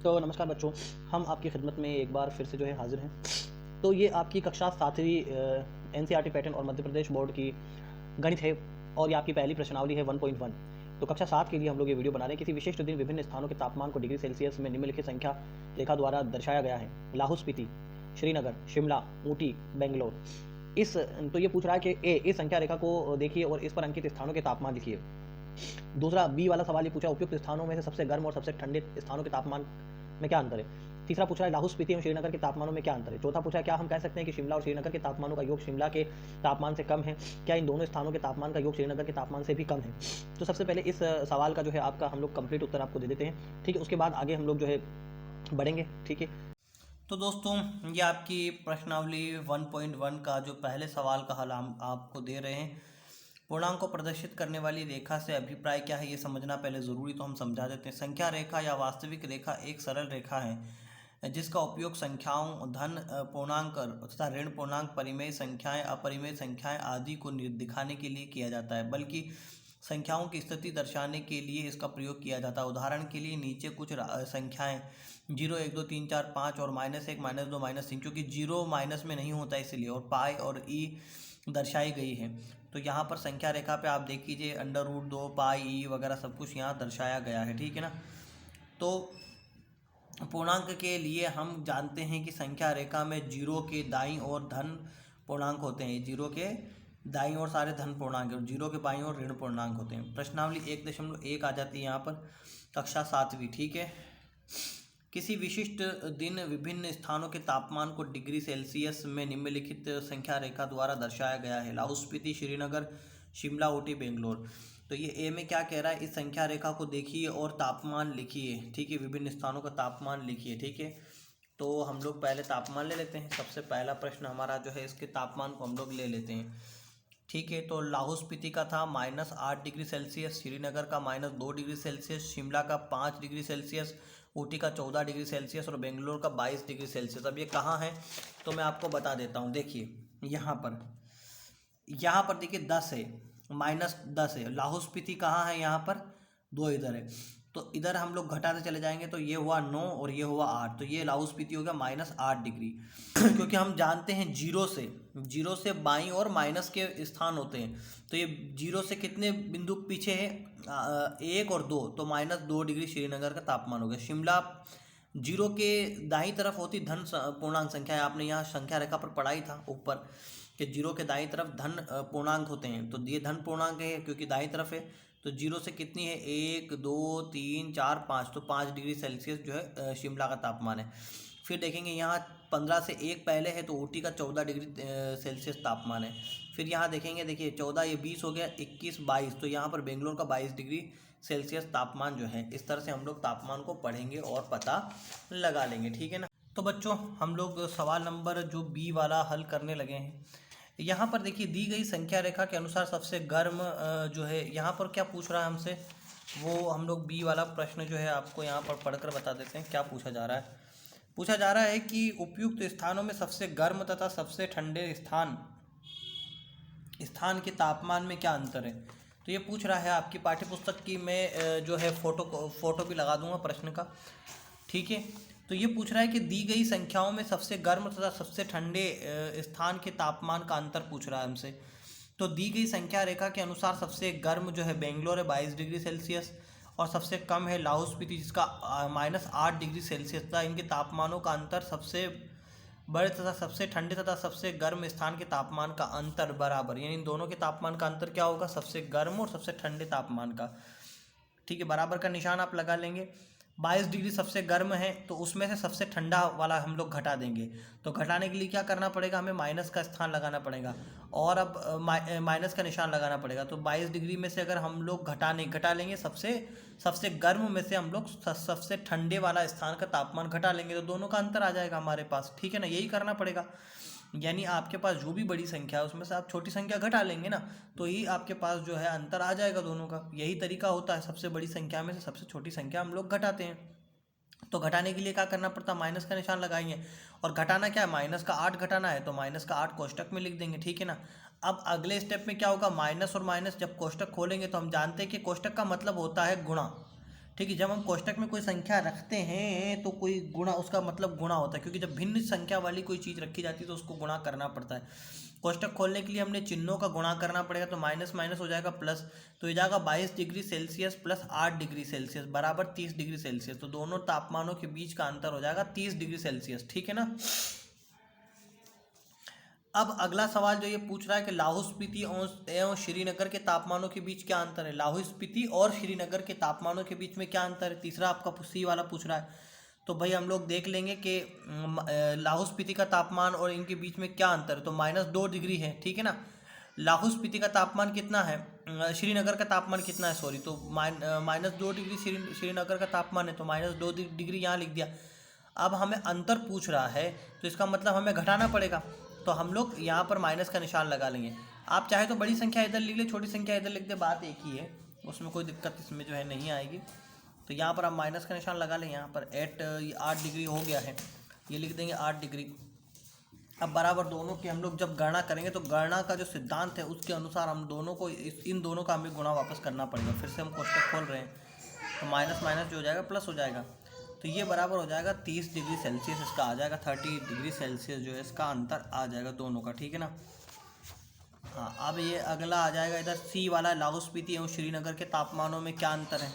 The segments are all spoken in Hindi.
तो नमस्कार बच्चों, हम आपकी खिदमत में एक बार फिर से जो है हाजिर हैं। तो ये आपकी कक्षा 7वीं एनसीईआरटी पैटर्न और मध्य प्रदेश बोर्ड की गणित है और ये आपकी पहली प्रश्नावली है 1.1। तो कक्षा 7 के लिए हम लोग ये वीडियो बना रहे हैं। किसी विशिष्ट दिन विभिन्न स्थानों के तापमान को डिग्री सेल्सियस में निम्नलिखित संख्या रेखा द्वारा दर्शाया गया है। लाहौल स्पीति, श्रीनगर, शिमला, ऊटी, बेंगलोर। तो ये पूछ रहा है कि इस संख्या रेखा को देखिए और इस पर अंकित स्थानों के तापमान लिखिए। दूसरा बी वाला सवाल ये पूछा, उपयुक्त स्थानों में से सबसे गर्म और सबसे ठंडे स्थानों के तापमान में क्या अंतर है। तीसरा पूछ रहा है लाहौल स्पीति एवं श्रीनगर के तापमानों में क्या अंतर है। चौथा पूछा, क्या हम कह सकते हैं कि शिमला और श्रीनगर के तापमानों का योग शिमला के तापमान से कम है। क्या इन दोनों स्थानों के तापमान का योग श्रीनगर के तापमान से भी कम है। तो सबसे पहले इस सवाल का जो है आपका हम लोग कंप्लीट उत्तर आपको दे देते हैं, ठीक है। उसके बाद आगे हम लोग जो है बढ़ेंगे, ठीक है। तो दोस्तों, ये आपकी प्रश्नावली 1.1 का जो पहले सवाल का हल हम आपको दे रहे हैं। पूर्णांक को प्रदर्शित करने वाली रेखा से अभिप्राय क्या है ये समझना पहले ज़रूरी, तो हम समझा देते हैं। संख्या रेखा या वास्तविक रेखा एक सरल रेखा है जिसका उपयोग संख्याओं, धन पूर्णांक तथा ऋण पूर्णांक, परिमेय संख्याएं, अपरिमेय संख्याएं आदि को दिखाने के लिए किया जाता है, बल्कि संख्याओं की स्थिति दर्शाने के लिए इसका प्रयोग किया जाता है। उदाहरण के लिए नीचे कुछ संख्याएं 0, 1, 2, 3, 4, 5 और -1, -2, -3, क्योंकि 0 माइनस में नहीं होता इसलिए, और पाई और ई दर्शाई गई है। तो यहाँ पर संख्या रेखा पे आप देख लीजिए √2, पाई, ई वगैरह सब कुछ यहाँ दर्शाया गया है, ठीक है ना। तो पूर्णांक के लिए हम जानते हैं कि संख्या रेखा में 0 के दाईं ओर धन पूर्णांक होते हैं, 0 के दाईं ओर सारे धन पूर्णांक और 0 के बाईं ओर ऋण पूर्णांक होते हैं। प्रश्नावली 1.1 आ जाती है यहाँ पर, कक्षा 7वीं, ठीक है। किसी विशिष्ट दिन विभिन्न स्थानों के तापमान को डिग्री सेल्सियस में निम्नलिखित संख्या रेखा द्वारा दर्शाया गया है। लाहौल स्पीति, श्रीनगर, शिमला, ऊटी, बेंगलोर। तो ये ए में क्या कह रहा है, इस संख्या रेखा को देखिए और तापमान लिखिए, ठीक है। विभिन्न स्थानों का तापमान लिखिए, ठीक है। तो हम लोग पहले तापमान ले लेते हैं। सबसे पहला प्रश्न हमारा जो है इसके तापमान को हम लोग ले लेते हैं, ठीक है। तो लाहौल स्पीति का था -8 डिग्री सेल्सियस, श्रीनगर का -2 डिग्री सेल्सियस, शिमला का 5 डिग्री सेल्सियस, ऊटी का 14 डिग्री सेल्सियस और बेंगलोर का 22 डिग्री सेल्सियस। अब ये कहाँ है तो मैं आपको बता देता हूँ। देखिए यहाँ पर देखिए 10 है, -10 है। लाहौल स्पीति कहाँ है, यहाँ पर 2 इधर है, तो इधर हम लोग घटाते चले जाएंगे तो ये हुआ 9 और ये हुआ 8, तो ये लाहौल स्पीति हो गया -8 डिग्री। क्योंकि हम जानते हैं जीरो से बाईं और माइनस के स्थान होते हैं, तो ये 0 से कितने बिंदु पीछे है, 1 और 2, तो -2 डिग्री श्रीनगर का तापमान हो गया। शिमला 0 के दाईं तरफ होती धन पूर्णांक संख्या है, आपने यहाँ संख्या रेखा पर पढ़ा ही था ऊपर कि 0 के दाईं तरफ धन पूर्णांक होते हैं, तो ये धन पूर्णांक है क्योंकि दाईं तरफ है। तो 0 से कितनी है, 1, 2, 3, 4, 5, तो 5 डिग्री सेल्सियस जो है शिमला का तापमान है। फिर देखेंगे यहाँ 15 से 1 पहले है तो ऊटी का 14 डिग्री सेल्सियस तापमान है। फिर यहाँ देखेंगे, देखिए 14 ये 20 हो गया, 21, 22, तो यहाँ पर बेंगलोर का 22 डिग्री सेल्सियस तापमान जो है। इस तरह से हम लोग तापमान को पढ़ेंगे और पता लगा लेंगे, ठीक है ना। तो बच्चों हम लोग सवाल नंबर जो बी वाला हल करने लगे हैं। यहाँ पर देखिए दी गई संख्या रेखा के अनुसार सबसे गर्म जो है, यहाँ पर क्या पूछ रहा है हमसे, वो हम लोग बी वाला प्रश्न जो है आपको यहाँ पर पढ़कर बता देते हैं क्या पूछा जा रहा है। पूछा जा रहा है कि उपयुक्त स्थानों में सबसे गर्म तथा सबसे ठंडे स्थान के तापमान में क्या अंतर है। तो ये पूछ रहा है आपकी पाठ्यपुस्तक की, मैं जो है फोटो भी लगा दूंगा प्रश्न का, ठीक है। तो ये पूछ रहा है कि दी गई संख्याओं में सबसे गर्म तथा सबसे ठंडे स्थान के तापमान का अंतर पूछ रहा है हमसे। तो दी गई संख्या रेखा के अनुसार सबसे गर्म जो है बेंगलोर है 22 डिग्री सेल्सियस, और सबसे कम है लाहौल स्पीति जिसका -8 डिग्री सेल्सियस था। इनके तापमानों का अंतर सबसे बड़े तथा सबसे ठंडे तथा सबसे गर्म स्थान के तापमान का अंतर बराबर, यानी इन दोनों के तापमान का अंतर क्या होगा, सबसे गर्म और सबसे ठंडे तापमान का, ठीक है। बराबर का निशान आप लगा लेंगे। 22 डिग्री सबसे गर्म है तो उसमें से सबसे ठंडा वाला हम लोग घटा देंगे, तो घटाने के लिए क्या करना पड़ेगा, हमें माइनस का स्थान लगाना पड़ेगा और अब माइनस का निशान लगाना पड़ेगा। तो 22 डिग्री में से अगर हम लोग घटा लेंगे सबसे गर्म में से हम लोग सबसे ठंडे वाला स्थान का तापमान घटा लेंगे, तो दोनों का अंतर आ जाएगा हमारे पास, ठीक है ना। यही करना पड़ेगा, यानी आपके पास जो भी बड़ी संख्या है उसमें से आप छोटी संख्या घटा लेंगे ना, तो ही आपके पास जो है अंतर आ जाएगा दोनों का। यही तरीका होता है, सबसे बड़ी संख्या में से सबसे छोटी संख्या हम लोग घटाते हैं। तो घटाने के लिए क्या करना पड़ता है, माइनस का निशान लगाएंगे, और घटाना क्या है, -8 घटाना है तो -8 कोष्टक में लिख देंगे, ठीक है ना। अब अगले स्टेप में क्या होगा, माइनस और माइनस जब कोष्टक खोलेंगे तो हम जानते हैं कि कोष्टक का मतलब होता है गुणा, ठीक है। जब हम कोष्टक में कोई संख्या रखते हैं तो कोई गुणा, उसका मतलब गुणा होता है, क्योंकि जब भिन्न संख्या वाली कोई चीज़ रखी जाती है तो उसको गुणा करना पड़ता है। कोष्टक खोलने के लिए हमने चिन्हों का गुणा करना पड़ेगा, तो माइनस माइनस हो जाएगा प्लस, तो ये जाएगा 22 degree Celsius plus 8 degree Celsius बराबर 30 डिग्री सेल्सियस। तो दोनों तापमानों के बीच का अंतर हो जाएगा 30 डिग्री सेल्सियस, ठीक है ना। अब अगला सवाल जो ये पूछ रहा है कि लाहौल स्पीति एवं श्रीनगर के तापमानों के बीच क्या अंतर है। लाहौल स्पीति और श्रीनगर के तापमानों के बीच में क्या अंतर है, तीसरा आपका सी वाला पूछ रहा है। तो भाई हम लोग देख लेंगे कि लाहौल स्पीति का तापमान और इनके बीच में क्या अंतर है। तो -2 डिग्री है, ठीक है ना। लाहौल स्पीति का तापमान कितना है, श्रीनगर का तापमान कितना है, सॉरी, तो -2 डिग्री श्रीनगर का तापमान है, तो -2 डिग्री यहाँ लिख दिया। अब हमें अंतर पूछ रहा है तो इसका मतलब हमें घटाना पड़ेगा, तो हम लोग यहाँ पर माइनस का निशान लगा लेंगे। आप चाहे तो बड़ी संख्या इधर लिख ले, छोटी संख्या इधर लिख दे, बात एक ही है, उसमें कोई दिक्कत इसमें जो है नहीं आएगी। तो यहाँ पर आप माइनस का निशान लगा लें। यहाँ पर 8 डिग्री हो गया है, ये लिख देंगे 8 डिग्री। अब बराबर दोनों की हम लोग जब गणना करेंगे तो गणना का जो सिद्धांत है उसके अनुसार हम दोनों को इन दोनों का हमें गुणा वापस करना पड़ेगा। फिर से हम कोष्टक खोल रहे हैं, तो माइनस माइनस जो हो जाएगा प्लस हो जाएगा, तो ये बराबर हो जाएगा 30 डिग्री सेल्सियस, इसका आ जाएगा 30 डिग्री सेल्सियस जो है इसका अंतर आ जाएगा दोनों का, ठीक है ना। हाँ, अब ये अगला आ जाएगा इधर सी वाला, लाहौल स्पीति एवं श्रीनगर के तापमानों में क्या अंतर है।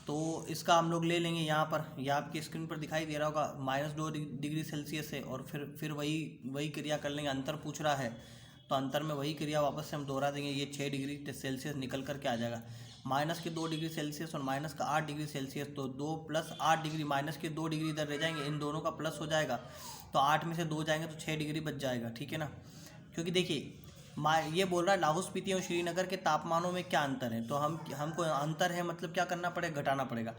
तो इसका हम लोग ले लेंगे यहाँ पर, यह आपकी स्क्रीन पर दिखाई दे रहा होगा, -2 डिग्री सेल्सियस है, और फिर वही क्रिया कर लेंगे। अंतर पूछ रहा है तो अंतर में वही क्रिया वापस से हम दोहरा देंगे, ये 6 डिग्री सेल्सियस निकल करके आ जाएगा। -2 डिग्री सेल्सियस और -8 डिग्री सेल्सियस, तो 2 + 8 डिग्री, -2 डिग्री इधर रह जाएंगे, इन दोनों का प्लस हो जाएगा, तो 8 में से 2 जाएंगे तो 6 डिग्री बच जाएगा, ठीक है ना। क्योंकि देखिए ये बोल रहा है लाहौल स्पीति और श्रीनगर के तापमानों में क्या अंतर है, तो हमको अंतर है मतलब क्या करना पड़ेगा, घटाना पड़ेगा।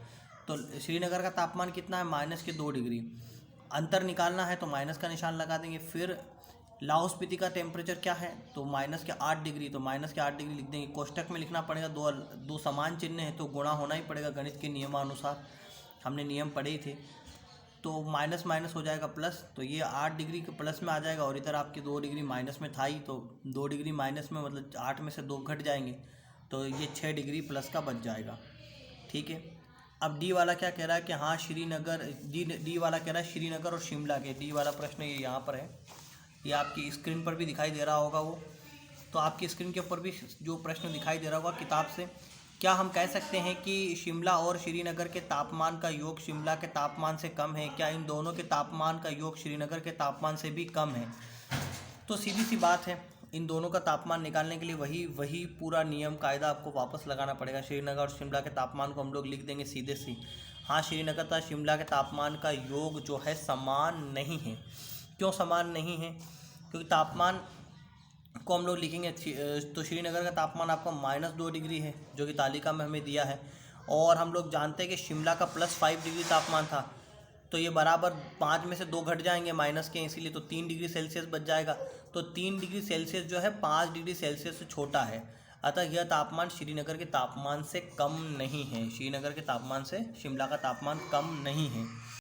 तो श्रीनगर का तापमान कितना है, -2 डिग्री, अंतर निकालना है तो माइनस का निशान लगा देंगे। फिर लाहौल स्पीति का टेम्परेचर क्या है, तो -8 डिग्री, तो -8 डिग्री लिख देंगे। कोष्टक में लिखना पड़ेगा, दो समान चिन्ह है तो गुणा होना ही पड़ेगा गणित के नियमानुसार, हमने नियम पढ़े ही थे। तो माइनस माइनस हो जाएगा प्लस, तो ये 8 डिग्री के प्लस में आ जाएगा, और इधर आपकी 2 डिग्री माइनस में था ही, तो 2 डिग्री माइनस में मतलब 8 में से 2 घट जाएंगे, तो ये 6 डिग्री प्लस का बच जाएगा, ठीक है। अब डी वाला क्या कह रहा है कि हाँ श्रीनगर, डी वाला कह रहा है श्रीनगर और शिमला के, डी वाला प्रश्न ये यहाँ पर है, ये आपकी स्क्रीन पर भी दिखाई दे रहा होगा वो, तो आपकी स्क्रीन के ऊपर भी जो प्रश्न दिखाई दे रहा होगा किताब से, क्या हम कह सकते हैं कि शिमला और श्रीनगर के तापमान का योग शिमला के तापमान से कम है, क्या इन दोनों के तापमान का योग श्रीनगर के तापमान से भी कम है। तो सीधी सी बात है, इन दोनों का तापमान निकालने के लिए वही पूरा नियम कायदा आपको वापस लगाना पड़ेगा। श्रीनगर और शिमला के तापमान को हम लोग लिख देंगे सीधे सी, हाँ श्रीनगर तथा शिमला के तापमान का योग जो है समान नहीं है। क्यों समान नहीं है, क्योंकि तापमान को हम लोग लिखेंगे, तो श्रीनगर का तापमान आपका -2 डिग्री है जो कि तालिका में हमें दिया है, और हम लोग जानते हैं कि शिमला का +5 डिग्री तापमान था, तो ये बराबर 5 में से 2 घट जाएंगे माइनस के, इसीलिए तो 3 डिग्री सेल्सियस बच जाएगा। तो 3 डिग्री सेल्सियस जो है 5 डिग्री सेल्सियस से छोटा है, अतः यह तापमान श्रीनगर के तापमान से कम नहीं है, श्रीनगर के तापमान से शिमला का तापमान कम नहीं है।